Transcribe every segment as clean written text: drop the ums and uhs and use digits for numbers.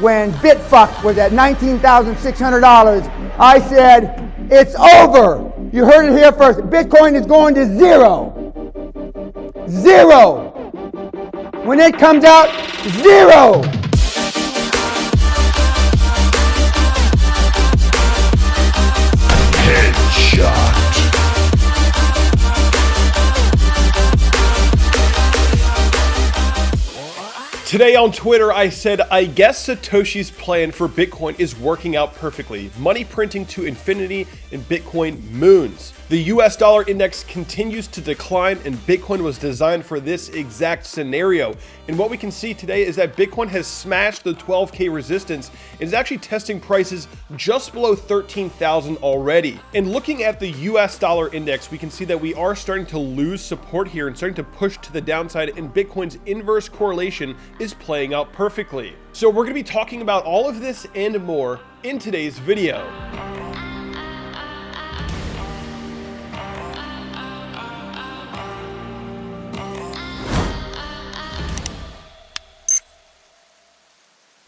when BitFuck was at $19,600, I said, it's over. You heard it here first. Bitcoin is going to zero. Zero. When it comes out, zero. Headshot. Today on Twitter, I said, I guess Satoshi's plan for Bitcoin is working out perfectly. Money printing to infinity and Bitcoin moons. The US dollar index continues to decline and Bitcoin was designed for this exact scenario. And what we can see today is that Bitcoin has smashed the 12K resistance and is actually testing prices just below 13,000 already. And looking at the US dollar index, we can see that we are starting to lose support here and starting to push to the downside, and Bitcoin's inverse correlation is playing out perfectly. So we're going to be talking about all of this and more in today's video.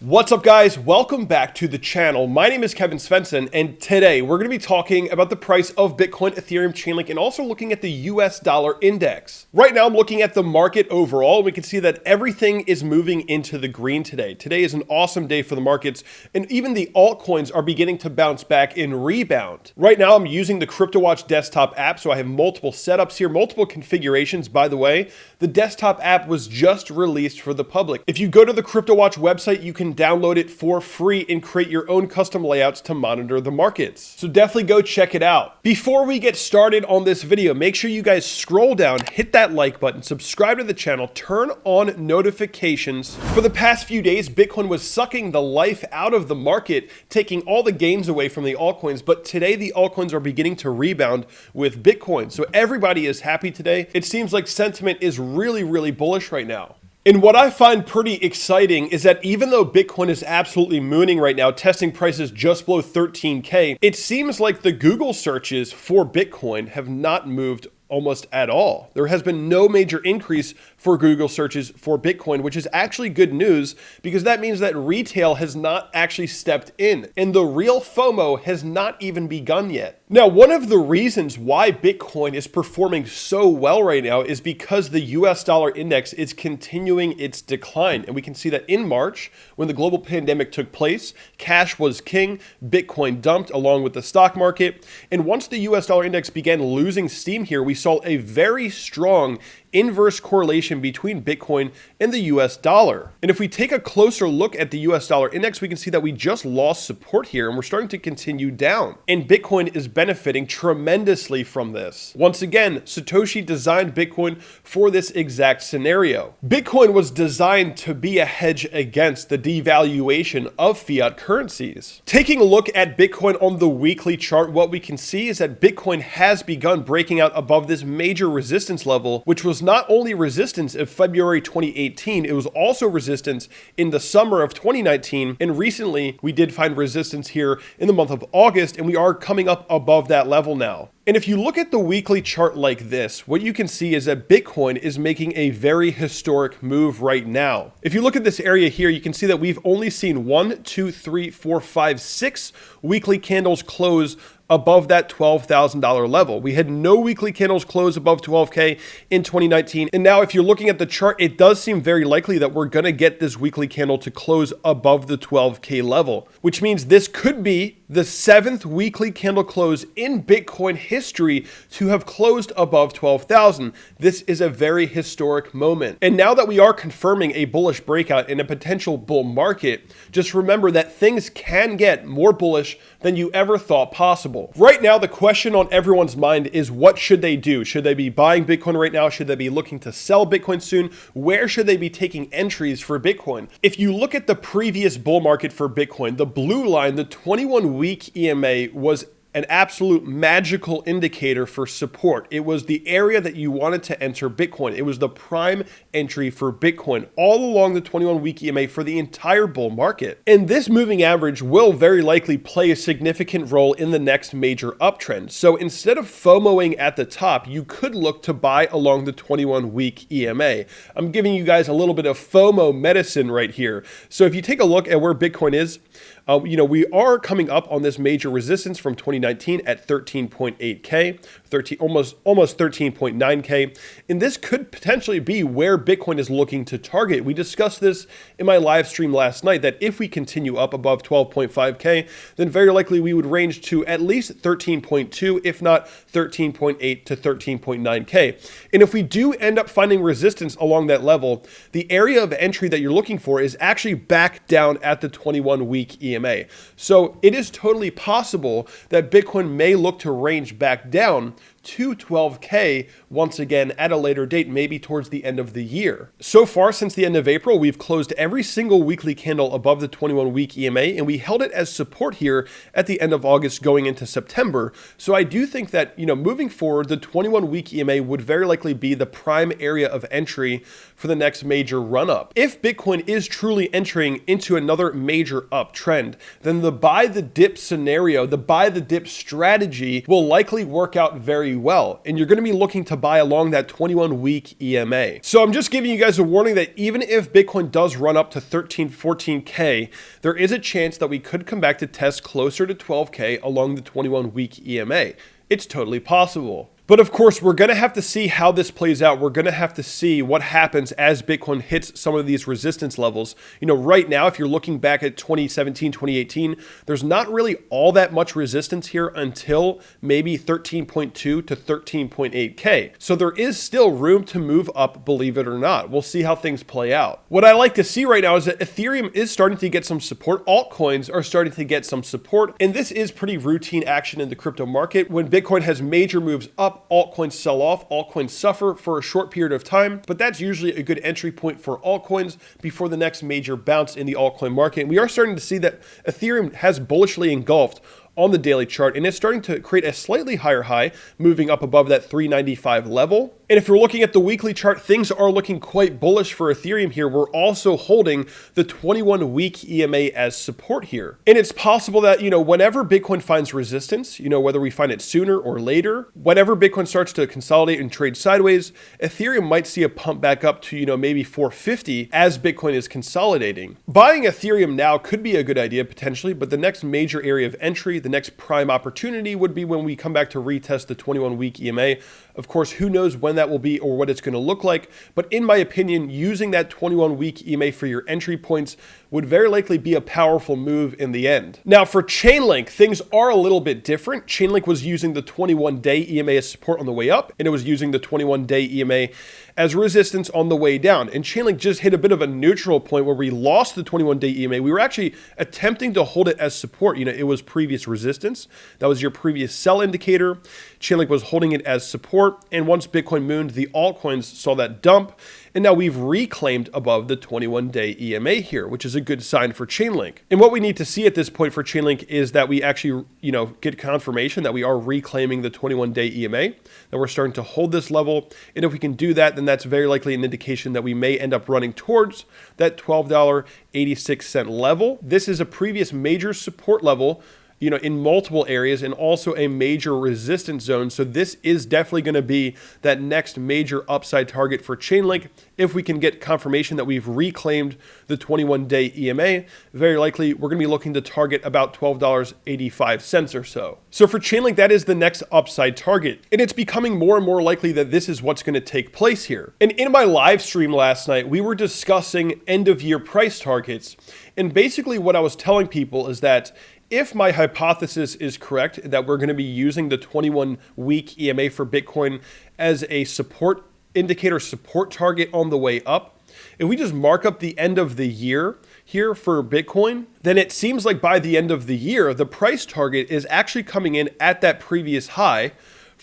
What's up, guys? Welcome back to the channel. My name is Kevin Svenson, and today we're going to be talking about the price of Bitcoin, Ethereum, Chainlink, and also looking at the US dollar index. Right now, I'm looking at the market overall, and we can see that everything is moving into the green today. Today is an awesome day for the markets, and even the altcoins are beginning to bounce back and rebound. Right now, I'm using the Cryptowatch Desktop App, so I have multiple setups here, multiple configurations. By the way, the desktop app was just released for the public. If you go to the Cryptowatch website, you can download it for free and create your own custom layouts to monitor the markets. So definitely go check it out. Before we get started on this video, make sure you guys scroll down, hit that like button, subscribe to the channel, turn on notifications. For the past few days, Bitcoin was sucking the life out of the market, taking all the gains away from the altcoins, but today the altcoins are beginning to rebound with Bitcoin. So everybody is happy today. It seems like sentiment is really bullish right now. And what I find pretty exciting is that even though Bitcoin is absolutely mooning right now, testing prices just below 13K, it seems like the Google searches for Bitcoin have not moved almost at all. There has been no major increase for Google searches for Bitcoin, which is actually good news because that means that retail has not actually stepped in and the real FOMO has not even begun yet. Now, one of the reasons why Bitcoin is performing so well right now is because the US dollar index is continuing its decline. And we can see that in March, when the global pandemic took place, cash was king, Bitcoin dumped along with the stock market. And once the US dollar index began losing steam here, we saw a very strong inverse correlation between Bitcoin and the US dollar. And if we take a closer look at the US dollar index, we can see that we just lost support here and we're starting to continue down. And Bitcoin is benefiting tremendously from this. Once again, Satoshi designed Bitcoin for this exact scenario. Bitcoin was designed to be a hedge against the devaluation of fiat currencies. Taking a look at Bitcoin on the weekly chart, what we can see is that Bitcoin has begun breaking out above this major resistance level, which was not only resistance in February 2018, it was also resistance in the summer of 2019. And recently we did find resistance here in the month of August, and we are coming up above that level now. And if you look at the weekly chart like this, what you can see is that Bitcoin is making a very historic move right now. If you look at this area here, you can see that we've only seen 1, 2, 3, 4, 5, 6 weekly candles close above that $12,000 level. We had no weekly candles close above 12K in 2019. And now if you're looking at the chart, it does seem very likely that we're going to get this weekly candle to close above the 12K level, which means this could be the 7th weekly candle close in Bitcoin history to have closed above 12,000. This is a very historic moment. And now that we are confirming a bullish breakout in a potential bull market, just remember that things can get more bullish than you ever thought possible. Right now, the question on everyone's mind is, what should they do? Should they be buying Bitcoin right now? Should they be looking to sell Bitcoin soon? Where should they be taking entries for Bitcoin? If you look at the previous bull market for Bitcoin, the blue line, the 21-week EMA was an absolute magical indicator for support. It was the area that you wanted to enter Bitcoin. It was the prime entry for Bitcoin all along the 21-week EMA for the entire bull market. And this moving average will very likely play a significant role in the next major uptrend. So instead of FOMOing at the top, you could look to buy along the 21-week EMA. I'm giving you guys a little bit of FOMO medicine right here. So if you take a look at where Bitcoin is, we are coming up on this major resistance from 2019 at 13.8K, almost 13.9K. And this could potentially be where Bitcoin is looking to target. We discussed this in my live stream last night, that if we continue up above 12.5K, then very likely we would range to at least 13.2, if not 13.8 to 13.9K. And if we do end up finding resistance along that level, the area of entry that you're looking for is actually back down at the 21-week EMA. So it is totally possible that Bitcoin may look to range back down to 12K once again at a later date, maybe towards the end of the year. So far, since the end of April, we've closed every single weekly candle above the 21-week EMA, and we held it as support here at the end of August going into September. So I do think that, moving forward, the 21-week EMA would very likely be the prime area of entry for the next major run-up. If Bitcoin is truly entering into another major uptrend, then the buy the dip scenario, the buy the dip strategy will likely work out very well, and you're going to be looking to buy along that 21-week EMA. So I'm just giving you guys a warning that even if Bitcoin does run up to 13, 14K, there is a chance that we could come back to test closer to 12K along the 21-week EMA. It's totally possible. But of course, we're going to have to see how this plays out. We're going to have to see what happens as Bitcoin hits some of these resistance levels. Right now, if you're looking back at 2017, 2018, there's not really all that much resistance here until maybe 13.2 to 13.8K. So there is still room to move up, believe it or not. We'll see how things play out. What I like to see right now is that Ethereum is starting to get some support. Altcoins are starting to get some support. And this is pretty routine action in the crypto market. When Bitcoin has major moves up, altcoins sell off, altcoins suffer for a short period of time, but that's usually a good entry point for altcoins before the next major bounce in the altcoin market. And we are starting to see that Ethereum has bullishly engulfed on the daily chart, and it's starting to create a slightly higher high, moving up above that 395 level. And if you're looking at the weekly chart, things are looking quite bullish for Ethereum here. We're also holding the 21-week EMA as support here. And it's possible that, whenever Bitcoin finds resistance, whether we find it sooner or later, whenever Bitcoin starts to consolidate and trade sideways, Ethereum might see a pump back up to, maybe 450 as Bitcoin is consolidating. Buying Ethereum now could be a good idea potentially, but the next major area of entry, the next prime opportunity would be when we come back to retest the 21-week EMA. Of course, who knows when that will be or what it's going to look like. But in my opinion, using that 21-week EMA for your entry points would very likely be a powerful move in the end. Now for Chainlink, things are a little bit different. Chainlink was using the 21-day EMA as support on the way up, and it was using the 21-day EMA as resistance on the way down. And Chainlink just hit a bit of a neutral point where we lost the 21-day EMA. We were actually attempting to hold it as support. It was previous resistance. That was your previous sell indicator. Chainlink was holding it as support. And once Bitcoin mooned, the altcoins saw that dump. And now we've reclaimed above the 21-day EMA here, which is a good sign for Chainlink. And what we need to see at this point for Chainlink is that we actually, get confirmation that we are reclaiming the 21-day EMA, that we're starting to hold this level. And if we can do that, then that's very likely an indication that we may end up running towards that $12.86 level. This is a previous major support level, in multiple areas, and also a major resistance zone. So this is definitely going to be that next major upside target for Chainlink. If we can get confirmation that we've reclaimed the 21-day EMA, very likely we're going to be looking to target about $12.85 or so. So for Chainlink, that is the next upside target. And it's becoming more and more likely that this is what's going to take place here. And in my live stream last night, we were discussing end of year price targets. And basically what I was telling people is that if my hypothesis is correct, that we're going to be using the 21-week EMA for Bitcoin as a support indicator, support target on the way up, if we just mark up the end of the year here for Bitcoin, then it seems like by the end of the year, the price target is actually coming in at that previous high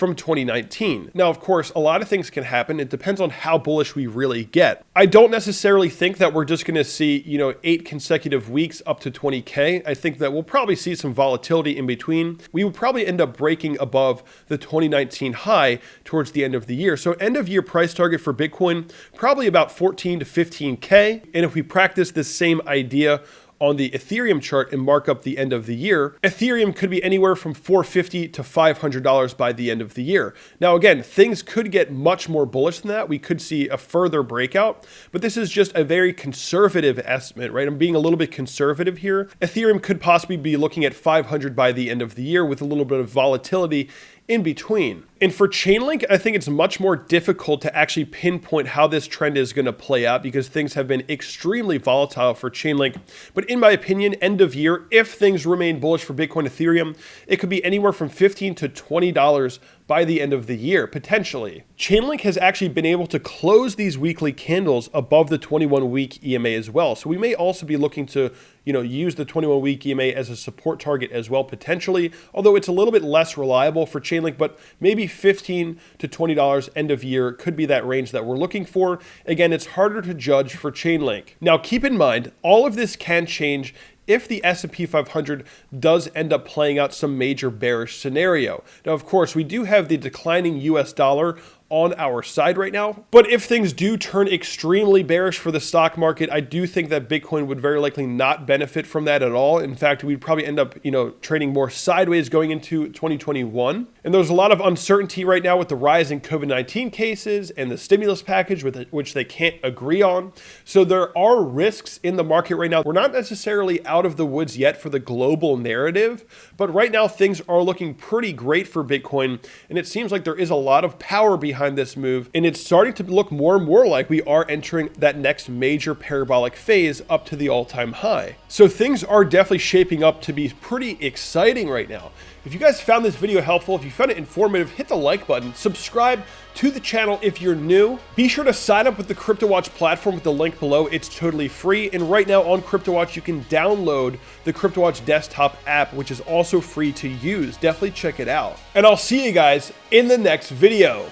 from 2019. Now, of course, a lot of things can happen. It depends on how bullish we really get. I don't necessarily think that we're just going to see, 8 consecutive weeks up to 20K. I think that we'll probably see some volatility in between. We would probably end up breaking above the 2019 high towards the end of the year. So end of year price target for Bitcoin, probably about 14 to 15K. And if we practice this same idea on the Ethereum chart and mark up the end of the year, Ethereum could be anywhere from $450 to $500 by the end of the year. Now, again, things could get much more bullish than that. We could see a further breakout, but this is just a very conservative estimate, right? I'm being a little bit conservative here. Ethereum could possibly be looking at 500 by the end of the year with a little bit of volatility in between. And for Chainlink, I think it's much more difficult to actually pinpoint how this trend is going to play out because things have been extremely volatile for Chainlink. But in my opinion, end of year, if things remain bullish for Bitcoin, Ethereum, it could be anywhere from $15 to $20 by the end of the year, potentially. Chainlink has actually been able to close these weekly candles above the 21-week EMA as well. So we may also be looking to, use the 21-week EMA as a support target as well, potentially, although it's a little bit less reliable for Chainlink, but maybe $15 to $20 end of year could be that range that we're looking for. Again, it's harder to judge for Chainlink. Now, keep in mind, all of this can change if the S&P 500 does end up playing out some major bearish scenario. Now, of course, we do have the declining US dollar on our side right now. But if things do turn extremely bearish for the stock market, I do think that Bitcoin would very likely not benefit from that at all. In fact, we'd probably end up, trading more sideways going into 2021. And there's a lot of uncertainty right now with the rise in COVID-19 cases and the stimulus package which they can't agree on. So there are risks in the market right now. We're not necessarily out of the woods yet for the global narrative, but right now things are looking pretty great for Bitcoin. And it seems like there is a lot of power behind this move, and it's starting to look more and more like we are entering that next major parabolic phase up to the all-time high. So things are definitely shaping up to be pretty exciting right now. If you guys found this video helpful, if you found it informative, hit the like button, subscribe to the channel if you're new. Be sure to sign up with the Cryptowatch platform with the link below. It's totally free. And right now on Cryptowatch, you can download the Cryptowatch Desktop App, which is also free to use. Definitely check it out. And I'll see you guys in the next video.